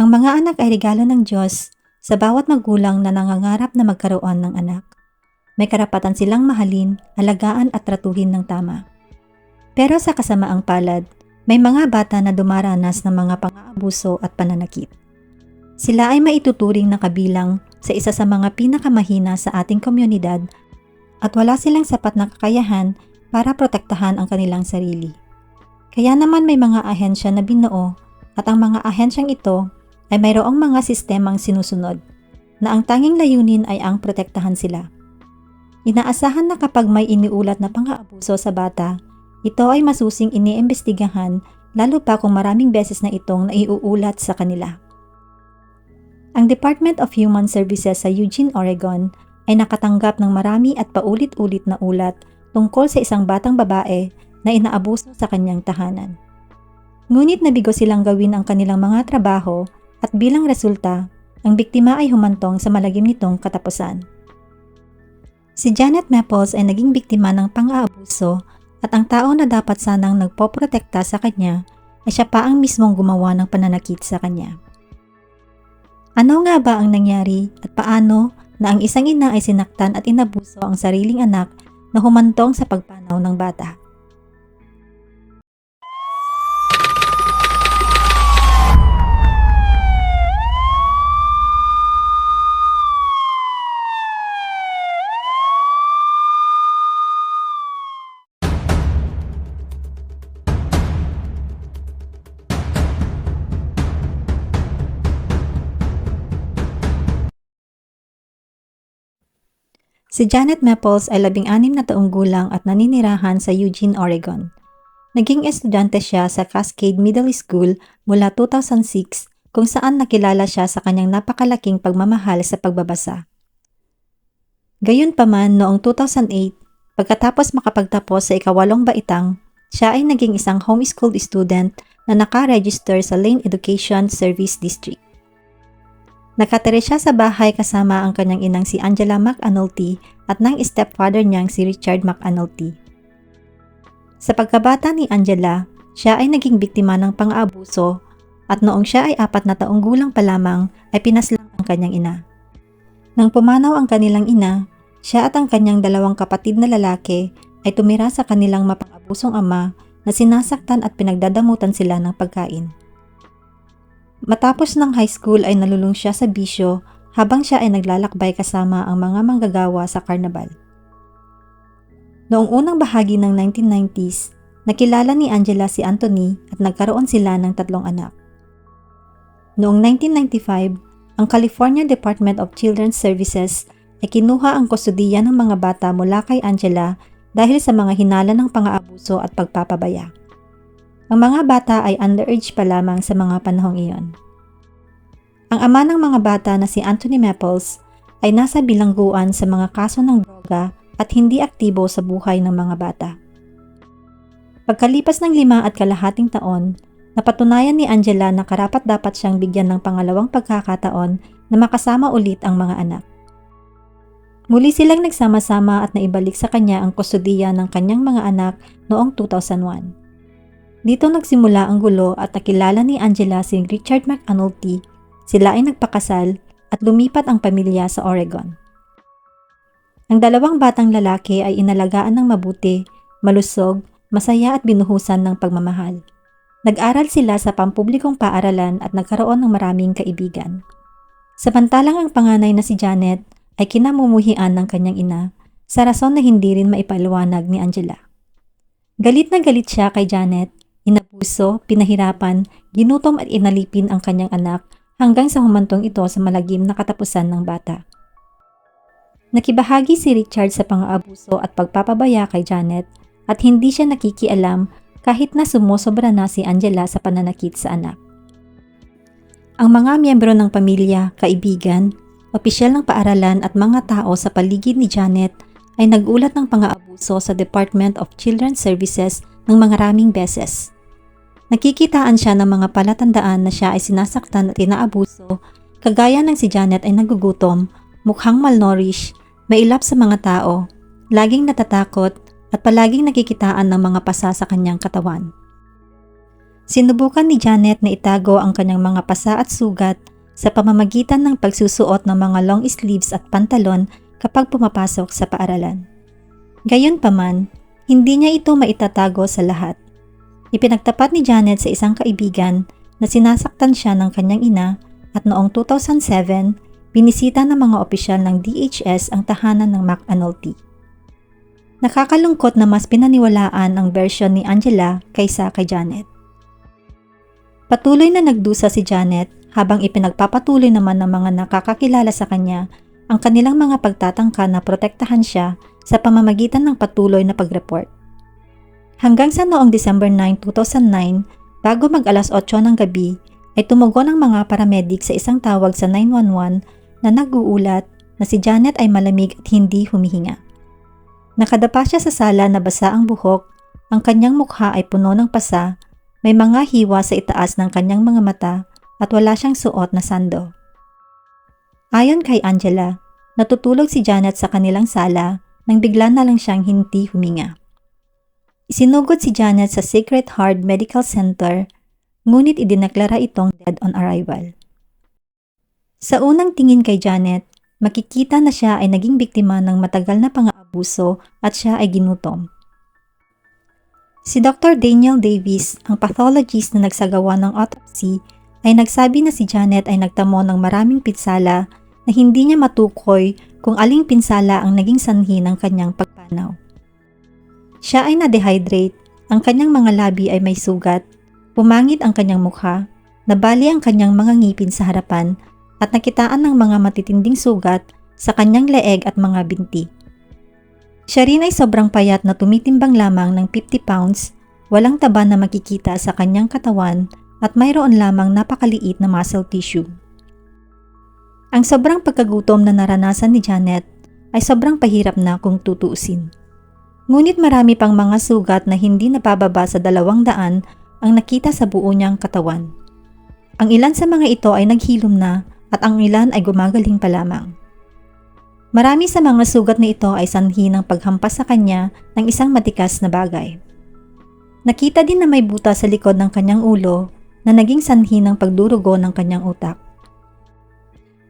Ang mga anak ay regalo ng Diyos sa bawat magulang na nangangarap na magkaroon ng anak. May karapatan silang mahalin, alagaan at tratuhin ng tama. Pero sa kasamaang palad, may mga bata na dumaranas ng mga pang-aabuso at pananakit. Sila ay maituturing na kabilang sa isa sa mga pinakamahina sa ating komunidad at wala silang sapat na kakayahan para protektahan ang kanilang sarili. Kaya naman may mga ahensya na binuo at ang mga ahensyang ito ay mayroong mga sistemang sinusunod na ang tanging layunin ay ang protektahan sila. Inaasahan na kapag may iniulat na pang-aabuso sa bata, ito ay masusing iniimbestigahan lalo pa kung maraming beses na itong naiuulat sa kanila. Ang Department of Human Services sa Eugene, Oregon ay nakatanggap ng marami at paulit-ulit na ulat tungkol sa isang batang babae na inaabuso sa kanyang tahanan. Ngunit nabigo silang gawin ang kanilang mga trabaho at bilang resulta, ang biktima ay humantong sa malagim nitong katapusan. Si Janet Maples ay naging biktima ng pang-aabuso at ang tao na dapat sanang nagpoprotekta sa kanya ay siya pa ang mismong gumawa ng pananakit sa kanya. Ano nga ba ang nangyari at paano na ang isang ina ay sinaktan at inabuso ang sariling anak na humantong sa pagpanaw ng bata? Si Janet Maples ay 16 na taong gulang at naninirahan sa Eugene, Oregon. Naging estudyante siya sa Cascade Middle School mula 2006 kung saan nakilala siya sa kanyang napakalaking pagmamahal sa pagbabasa. Gayunpaman noong 2008, pagkatapos makapagtapos sa ika-8 baitang, siya ay naging isang homeschooled student na naka-register sa Lane Education Service District. Nakatira siya sa bahay kasama ang kanyang inang si Angela McAnulty at ng stepfather niyang si Richard McAnulty. Sa pagkabata ni Angela, siya ay naging biktima ng pang-aabuso at noong siya ay 4 na taong gulang pa lamang ay pinaslang ang kanyang ina. Nang pumanaw ang kanilang ina, siya at ang kanyang 2 kapatid na lalaki ay tumira sa kanilang mapang-abusong ama na sinasaktan at pinagdadamutan sila ng pagkain. Matapos ng high school ay nalulung siya sa bisyo habang siya ay naglalakbay kasama ang mga manggagawa sa karnabal. Noong unang bahagi ng 1990s, nakilala ni Angela si Anthony at nagkaroon sila ng 3 anak. Noong 1995, ang California Department of Children's Services ay kinuha ang kustudiya ng mga bata mula kay Angela dahil sa mga hinala ng pang-aabuso at pagpapabaya. Ang mga bata ay underage pa lamang sa mga panahong iyon. Ang ama ng mga bata na si Anthony Maples ay nasa bilangguan sa mga kaso ng droga at hindi aktibo sa buhay ng mga bata. Pagkalipas ng 5.5 taon, napatunayan ni Angela na karapat-dapat siyang bigyan ng pangalawang pagkakataon na makasama ulit ang mga anak. Muli silang nagsama-sama at naibalik sa kanya ang kustudiya ng kanyang mga anak noong 2001. Dito nagsimula ang gulo at nakilala ni Angela si Richard McAnulty. Sila ay nagpakasal at lumipat ang pamilya sa Oregon. Ang 2 batang lalaki ay inalagaan ng mabuti, malusog, masaya at binuhusan ng pagmamahal. Nag-aral sila sa pampublikong paaralan at nagkaroon ng maraming kaibigan. Samantalang ang panganay na si Janet ay kinamumuhian ng kanyang ina sa rason na hindi rin maipaliwanag ni Angela. Galit na galit siya kay Janet. Inabuso, pinahirapan, ginutom at inalipin ang kanyang anak hanggang sa humantong ito sa malagim na katapusan ng bata. Nakibahagi si Richard sa pang-aabuso at pagpapabaya kay Janet at hindi siya nakikialam kahit na sumusobra na si Angela sa pananakit sa anak. Ang mga miyembro ng pamilya, kaibigan, opisyal ng paaralan at mga tao sa paligid ni Janet ay nagulat ng pang-aabuso sa Department of Children's Services ng mga raming beses. Nakikitaan siya ng mga palatandaan na siya ay sinasaktan at inaabuso, kagaya ng si Janet ay nagugutom, mukhang malnourished, mailap sa mga tao, laging natatakot at palaging nakikitaan ng mga pasa sa kanyang katawan. Sinubukan ni Janet na itago ang kanyang mga pasa at sugat sa pamamagitan ng pagsusuot ng mga long sleeves at pantalon kapag pumapasok sa paaralan. Gayunpaman, hindi niya ito maitatago sa lahat. Ipinagtapat ni Janet sa isang kaibigan na sinasaktan siya ng kanyang ina at noong 2007, binisita ng mga opisyal ng DHS ang tahanan ng McAnulty. Nakakalungkot na mas pinaniwalaan ang version ni Angela kaysa kay Janet. Patuloy na nagdusa si Janet habang ipinagpapatuloy naman ng mga nakakakilala sa kanya ang kanilang mga pagtatangka na protektahan siya sa pamamagitan ng patuloy na pag-report. Hanggang sa noong December 9, 2009, bago mag-alas 8 ng gabi, ay tumugon ang mga paramedic sa isang tawag sa 911 na nag-uulat na si Janet ay malamig at hindi humihinga. Nakadapa siya sa sala na basa ang buhok, ang kanyang mukha ay puno ng pasa, may mga hiwa sa itaas ng kanyang mga mata at wala siyang suot na sando. Ayon kay Angela, natutulog si Janet sa kanilang sala nang bigla na lang siyang hindi huminga. Isinugod si Janet sa Sacred Heart Medical Center, ngunit idineklara itong dead on arrival. Sa unang tingin kay Janet, makikita na siya ay naging biktima ng matagal na pang-aabuso at siya ay ginutom. Si Dr. Daniel Davis, ang pathologist na nagsagawa ng autopsy, ay nagsabi na si Janet ay nagtamo ng maraming pinsala na hindi niya matukoy kung aling pinsala ang naging sanhi ng kanyang pagpanaw. Siya ay na-dehydrate, ang kanyang mga labi ay may sugat, pumangit ang kanyang mukha, nabali ang kanyang mga ngipin sa harapan at nakitaan ng mga matitinding sugat sa kanyang leeg at mga binti. Siya rin ay sobrang payat na tumitimbang lamang ng 50 pounds, walang taba na makikita sa kanyang katawan at mayroon lamang napakaliit na muscle tissue. Ang sobrang pagkagutom na naranasan ni Janet ay sobrang pahirap na kung tutuusin. Ngunit marami pang mga sugat na hindi napababa sa 200 ang nakita sa buo niyang katawan. Ang ilan sa mga ito ay naghilom na at ang ilan ay gumagaling pa lamang. Marami sa mga sugat na ito ay sanhi ng paghampas sa kanya ng isang matikas na bagay. Nakita din na may buta sa likod ng kanyang ulo na naging sanhi ng pagdurugo ng kanyang utak.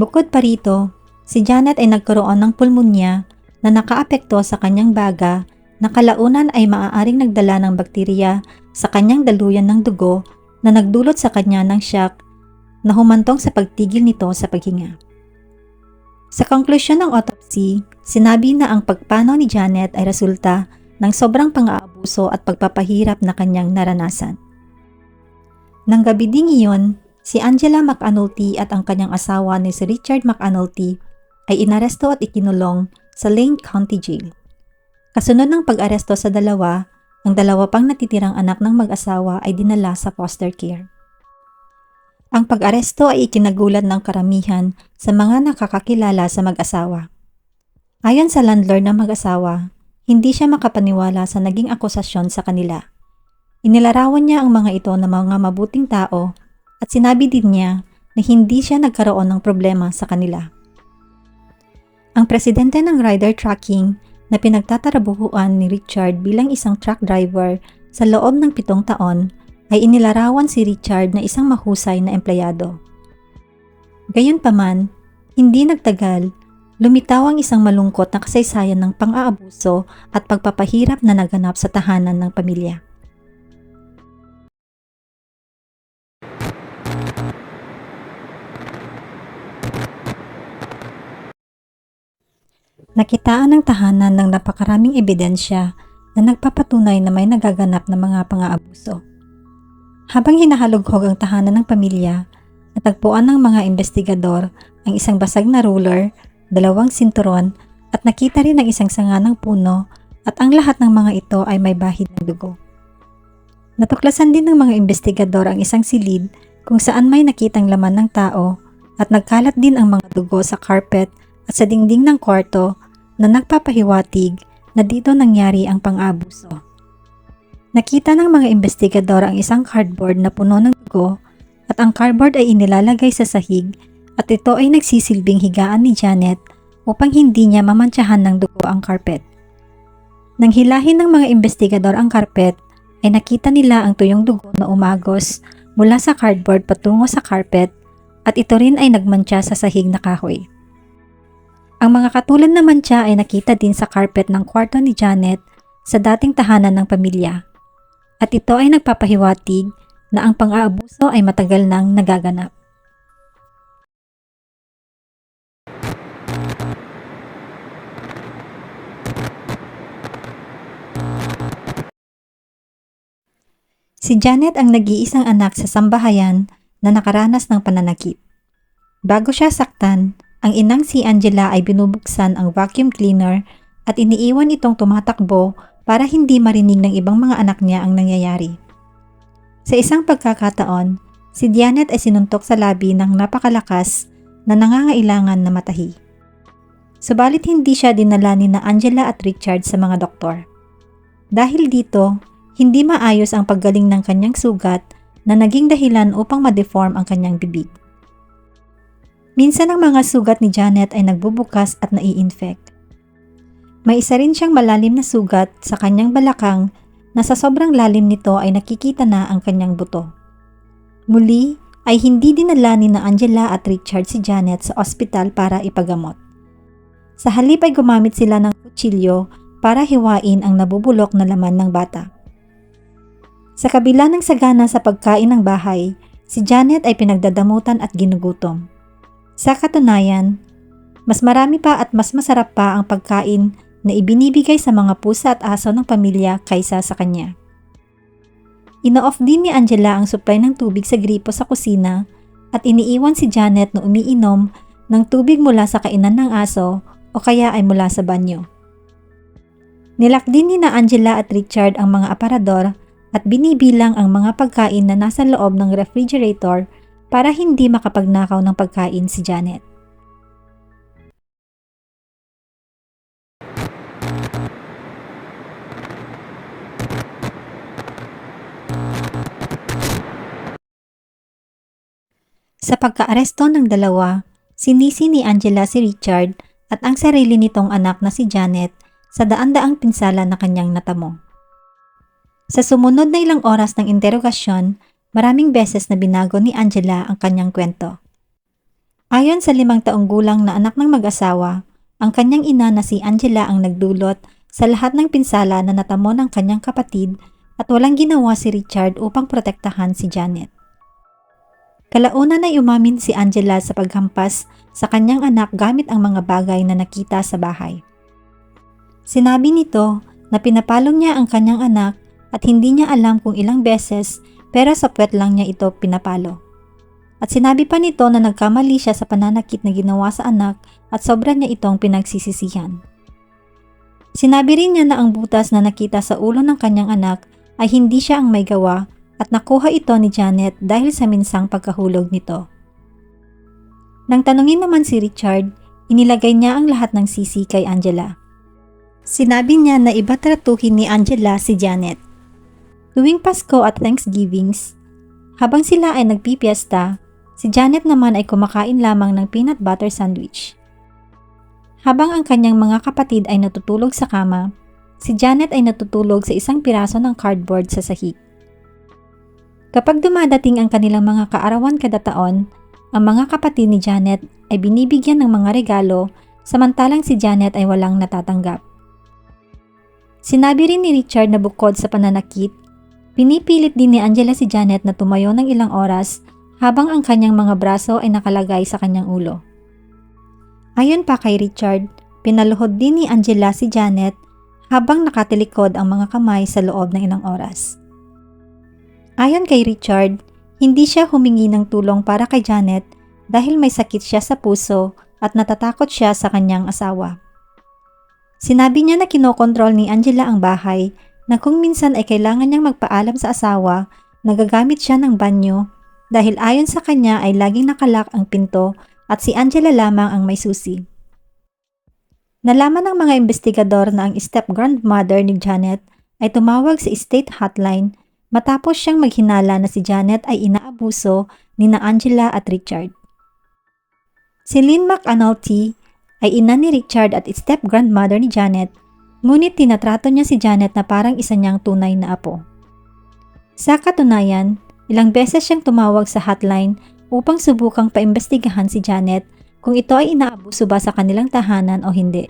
Bukod pa rito, si Janet ay nagkaroon ng pulmonya na nakaapekto sa kanyang baga na kalaunan ay maaaring nagdala ng bakterya sa kanyang daluyan ng dugo na nagdulot sa kanya ng shock na humantong sa pagtigil nito sa paghinga. Sa konklusyon ng autopsy, sinabi na ang pagpanaw ni Janet ay resulta ng sobrang pang-aabuso at pagpapahirap na kanyang naranasan. Nang gabi ding iyon, si Angela McAnulty at ang kanyang asawa ni si Richard McAnulty ay inaresto at ikinulong sa Lane County Jail. Kasunod ng pag-aresto sa dalawa, ang dalawa pang natitirang anak ng mag-asawa ay dinala sa foster care. Ang pag-aresto ay ikinagulat ng karamihan sa mga nakakakilala sa mag-asawa. Ayon sa landlord ng mag-asawa, hindi siya makapaniwala sa naging akusasyon sa kanila. Inilarawan niya ang mga ito na mga mabuting tao at sinabi din niya na hindi siya nagkaroon ng problema sa kanila. Ang presidente ng rider tracking na pinagtatarabuhuan ni Richard bilang isang truck driver sa loob ng 7 taon ay inilarawan si Richard na isang mahusay na empleyado. Gayunpaman, hindi nagtagal, lumitaw ang isang malungkot na kasaysayan ng pang-aabuso at pagpapahirap na naganap sa tahanan ng pamilya. Nakitaan ng tahanan ng napakaraming ebidensya na nagpapatunay na may nagaganap na mga pang-aabuso. Habang hinahalughog ang tahanan ng pamilya, natagpuan ng mga investigador ang isang basag na ruler, 2 sinturon at nakita rin ang isang sanga ng puno at ang lahat ng mga ito ay may bahid ng dugo. Natuklasan din ng mga investigador ang isang silid kung saan may nakitang laman ng tao at nagkalat din ang mga dugo sa carpet at sa dingding ng kwarto na nagpapahiwatig na dito nangyari ang pang-aabuso. Nakita ng mga investigador ang isang cardboard na puno ng dugo at ang cardboard ay inilalagay sa sahig at ito ay nagsisilbing higaan ni Janet upang hindi niya mamantsahan ng dugo ang carpet. Nang hilahin ng mga investigador ang carpet, ay nakita nila ang tuyong dugo na umagos mula sa cardboard patungo sa carpet at ito rin ay nagmantsa sa sahig na kahoy. Ang mga katulad na mantsa ay nakita din sa carpet ng kwarto ni Janet sa dating tahanan ng pamilya. At ito ay nagpapahiwatig na ang pang-aabuso ay matagal nang nagaganap. Si Janet ang nag-iisang anak sa sambahayan na nakaranas ng pananakit. Bago siya saktan, ang inang si Angela ay binubuksan ang vacuum cleaner at iniiwan itong tumatakbo para hindi marinig ng ibang mga anak niya ang nangyayari. Sa isang pagkakataon, si Janet ay sinuntok sa labi ng napakalakas na nangangailangan na matahi. Subalit hindi siya dinala ni na Angela at Richard sa mga doktor. Dahil dito, hindi maayos ang paggaling ng kanyang sugat na naging dahilan upang ma-deform ang kanyang bibig. Minsan ang mga sugat ni Janet ay nagbubukas at nai-infect. May isa rin siyang malalim na sugat sa kanyang balakang na sa sobrang lalim nito ay nakikita na ang kanyang buto. Muli ay hindi dinala ni na Angela at Richard si Janet sa ospital para ipagamot. Sa halip ay gumamit sila ng kutsilyo para hiwain ang nabubulok na laman ng bata. Sa kabila ng sagana sa pagkain ng bahay, si Janet ay pinagdadamutan at ginugutom. Sa katunayan, mas marami pa at mas masarap pa ang pagkain na ibinibigay sa mga pusa at aso ng pamilya kaysa sa kanya. Ino-off din ni Angela ang supply ng tubig sa gripo sa kusina at iniiwan si Janet na umiinom ng tubig mula sa kainan ng aso o kaya ay mula sa banyo. Nilak din ni na Angela at Richard ang mga aparador at binibilang ang mga pagkain na nasa loob ng refrigerator para hindi makapagnakaw ng pagkain si Janet. Sa pagkaaresto ng dalawa, sinisi ni Angela si Richard at ang sarili nitong anak na si Janet sa daan-daang pinsala na kanyang natamo. Sa sumunod na ilang oras ng interogasyon, maraming beses na binago ni Angela ang kanyang kwento. Ayon sa 5 taong gulang na anak ng mag-asawa, ang kanyang ina na si Angela ang nagdulot sa lahat ng pinsala na natamo ng kanyang kapatid at walang ginawa si Richard upang protektahan si Janet. Kalaunan ay umamin si Angela sa paghampas sa kanyang anak gamit ang mga bagay na nakita sa bahay. Sinabi nito na pinapalong niya ang kanyang anak at hindi niya alam kung ilang beses pero sa puwet lang niya ito pinapalo. At sinabi pa nito na nagkamali siya sa pananakit na ginawa sa anak at sobra niya itong pinagsisisihan. Sinabi rin niya na ang butas na nakita sa ulo ng kanyang anak ay hindi siya ang may gawa at nakuha ito ni Janet dahil sa minsang pagkahulog nito. Nang tanungin naman si Richard, inilagay niya ang lahat ng sisi kay Angela. Sinabi niya na iba tratuhin ni Angela si Janet. Tuwing Pasko at Thanksgivings, habang sila ay nagpipiesta, si Janet naman ay kumakain lamang ng peanut butter sandwich. Habang ang kanyang mga kapatid ay natutulog sa kama, si Janet ay natutulog sa isang piraso ng cardboard sa sahig. Kapag dumadating ang kanilang mga kaarawan kada taon, ang mga kapatid ni Janet ay binibigyan ng mga regalo samantalang si Janet ay walang natatanggap. Sinabi rin ni Richard na bukod sa pananakit, pinipilit din ni Angela si Janet na tumayo ng ilang oras habang ang kanyang mga braso ay nakalagay sa kanyang ulo. Ayon pa kay Richard, pinaluhod din ni Angela si Janet habang nakatilikod ang mga kamay sa loob ng ilang oras. Ayon kay Richard, hindi siya humingi ng tulong para kay Janet dahil may sakit siya sa puso at natatakot siya sa kanyang asawa. Sinabi niya na kinokontrol ni Angela ang bahay na kung minsan ay kailangan niyang magpaalam sa asawa, nagagamit siya ng banyo dahil ayon sa kanya ay laging nakalak ang pinto at si Angela lamang ang may susi. Nalaman ng mga investigador na ang step-grandmother ni Janet ay tumawag sa state hotline matapos siyang maghinala na si Janet ay inaabuso ni na Angela at Richard. Si Lynn McAnulty ay ina ni Richard at step-grandmother ni Janet, ngunit tinatrato niya si Janet na parang isa niyang tunay na apo. Sa katunayan, ilang beses siyang tumawag sa hotline upang subukang paimbestigahan si Janet kung ito ay inaabuso ba sa kanilang tahanan o hindi.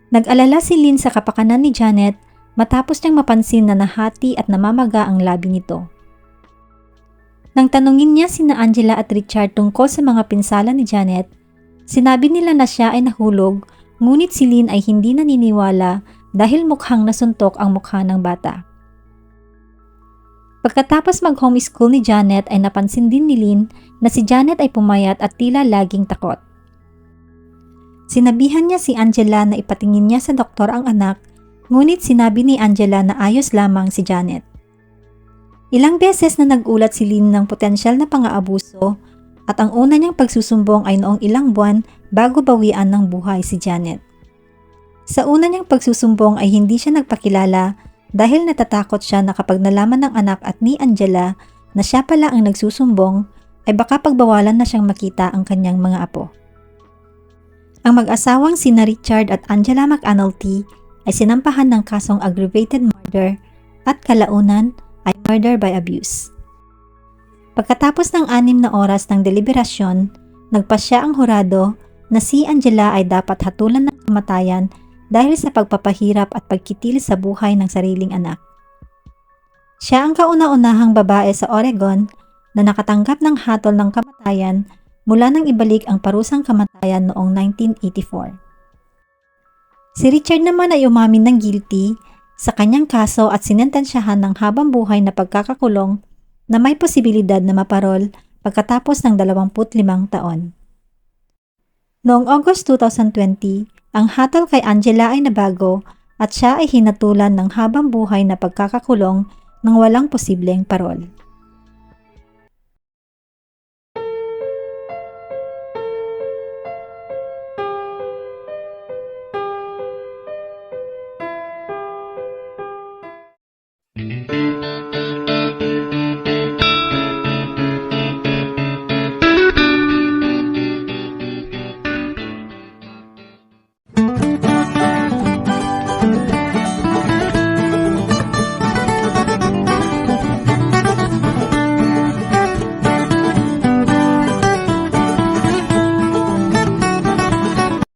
Nag-alala si Lynn sa kapakanan ni Janet matapos niyang mapansin na nahati at namamaga ang labi nito. Nang tanungin niya sina Angela at Richard tungkol sa mga pinsala ni Janet, sinabi nila na siya ay nahulog, ngunit si Lynn ay hindi naniniwala dahil mukhang nasuntok ang mukha ng bata. Pagkatapos mag-homeschool ni Janet ay napansin din ni Lynn na si Janet ay pumayat at tila laging takot. Sinabihan niya si Angela na ipatingin niya sa doktor ang anak, ngunit sinabi ni Angela na ayos lamang si Janet. Ilang beses na nagulat si Lynn ng potensyal na pang-aabuso at ang una niyang pagsusumbong ay noong ilang buwan bago bawian ng buhay si Janet. Sa una niyang pagsusumbong ay hindi siya nagpakilala dahil natatakot siya na kapag nalaman ng anak at ni Angela na siya pala ang nagsusumbong ay baka pagbawalan na siyang makita ang kanyang mga apo. Ang mag-asawang sina Richard at Angela McAnulty ay sinampahan ng kasong aggravated murder at kalaunan ay murder by abuse. Pagkatapos ng 6 na oras ng deliberasyon, nagpasya ang hurado na si Angela ay dapat hatulan ng kamatayan dahil sa pagpapahirap at pagkitil sa buhay ng sariling anak. Siya ang kauna-unahang babae sa Oregon na nakatanggap ng hatol ng kamatayan mula nang ibalik ang parusang kamatayan noong 1984. Si Richard naman ay umamin ng guilty sa kanyang kaso at sinentensyahan ng habang buhay na pagkakakulong na may posibilidad na maparol pagkatapos ng 25 taon. Noong August 2020, ang hatol kay Angela ay nabago at siya ay hinatulan ng habang buhay na pagkakakulong nang walang posibleng parol.